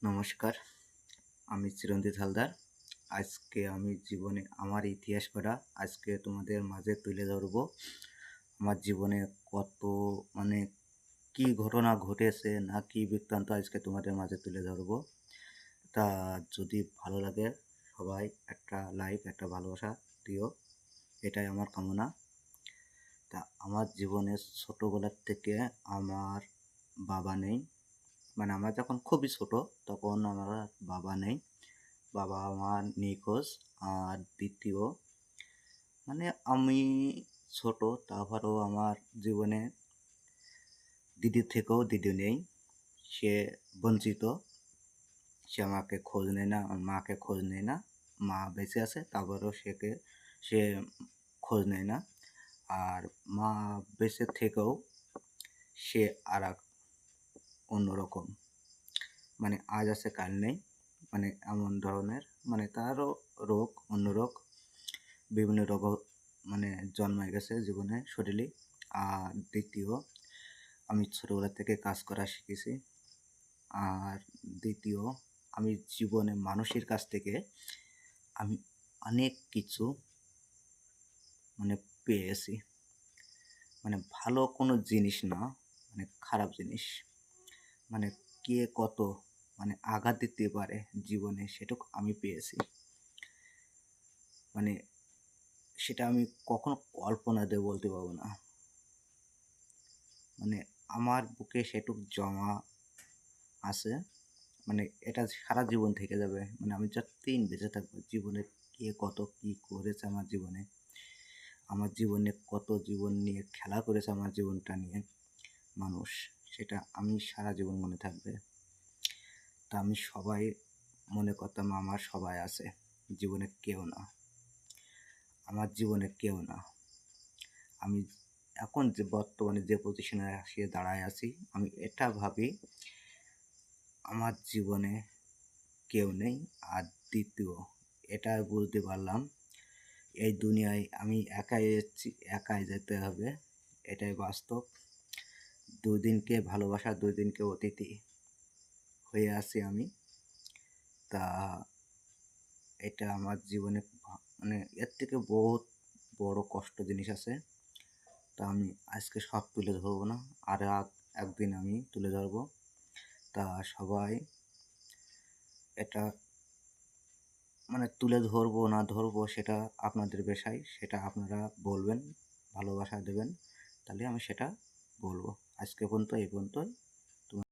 নমস্কার, আমি চিরঞ্জিত হালদার। আজকে আমি জীবনে আমার ইতিহাস পড়া আজকে তোমাদের মাঝে তুলে ধরবো। আমার জীবনে কত মানে কি ঘটনা ঘটেছে না কি বৃত্তান্ত আজকে তোমাদের মাঝে তুলে ধরবো। তা যদি ভালো লাগে সবাই একটা লাইক একটা ভালোবাসা দিও, এটাই আমার কামনা। তা আমার জীবনে ছোটোবেলার থেকে আমার বাবা নেই, মানে আমরা যখন খুবই ছোট তখন আমার বাবা নেই, বাবা আমার নিখোঁজ। আর দ্বিতীয় মানে আমি ছোট, তারপরেও আমার জীবনে দিদির থেকেও দিদি নেই, সে বঞ্চিত, সে আমাকে খোঁজ নেয় না, আমার মাকে খোঁজ নেয় না। মা বেঁচে আছে তারপরেও সে খোঁজ নেয় না। আর মা বেঁচে থেকেও সে আর এক অন্যরকম, মানে আজ আছে কাল নেই, মানে এমন ধরনের, মানে তারও রোগ অন্য রোগ, বিভিন্ন রোগ মানে জন্মায় গেছে জীবনে শরীরে। আর দ্বিতীয় আমি ছোটোবেলা থেকে কাজ করা শিখেছি। আর দ্বিতীয় আমি জীবনে মানুষের কাছ থেকে আমি অনেক কিছু মানে পেয়েছি, মানে ভালো কোনো জিনিস না, মানে খারাপ জিনিস, মানে কে কত মানে আঘাত দিতে পারে জীবনে সেটুকু আমি পেয়েছি। মানে সেটা আমি কখনো কল্পনা দিয়ে বলতে পারবো না, মানে আমার বুকে সেটুক জমা আছে, মানে এটা সারা জীবন থেকে যাবে। মানে আমি যতদিন বেঁচে থাকবো জীবনে কে কত কী করেছে আমার জীবনে কত জীবন নিয়ে খেলা করেছে, আমার জীবনটা নিয়ে মানুষ, সেটা আমি সারা জীবন মনে থাকবে। তা আমি সবাই মনে করতাম আমার সবাই আছে, জীবনে কেউ না, আমার জীবনে কেউ না। আমি এখন যে বর্তমানে যে পজিশনে আসিয়ে দাঁড়ায় আছি, আমি এটা ভাবি আমার জীবনে কেউ নেই। আর দ্বিতীয় এটা বুঝতে পারলাম এই দুনিয়ায় আমি একাই এসেছি, একাই যেতে হবে, এটাই বাস্তব। দুই দিনকে ভালোবাসা, দুই দিনকে অতিথি হয়ে আছি আমি। তা এটা আমার জীবনে মানে এর থেকে বহুত বড় কষ্ট জিনিস আছে। তা আমি আজকে সব তুলে ধরবো না, আর একদিন আমি তুলে ধরবো। তা সবাই এটা মানে তুলে ধরবো না ধরবো সেটা আপনাদের বিষয়, সেটা আপনারা বলবেন, ভালোবাসা দেবেন, তাহলে আমি সেটা বলবো। আজকে পর্যন্ত এই পর্যন্তই।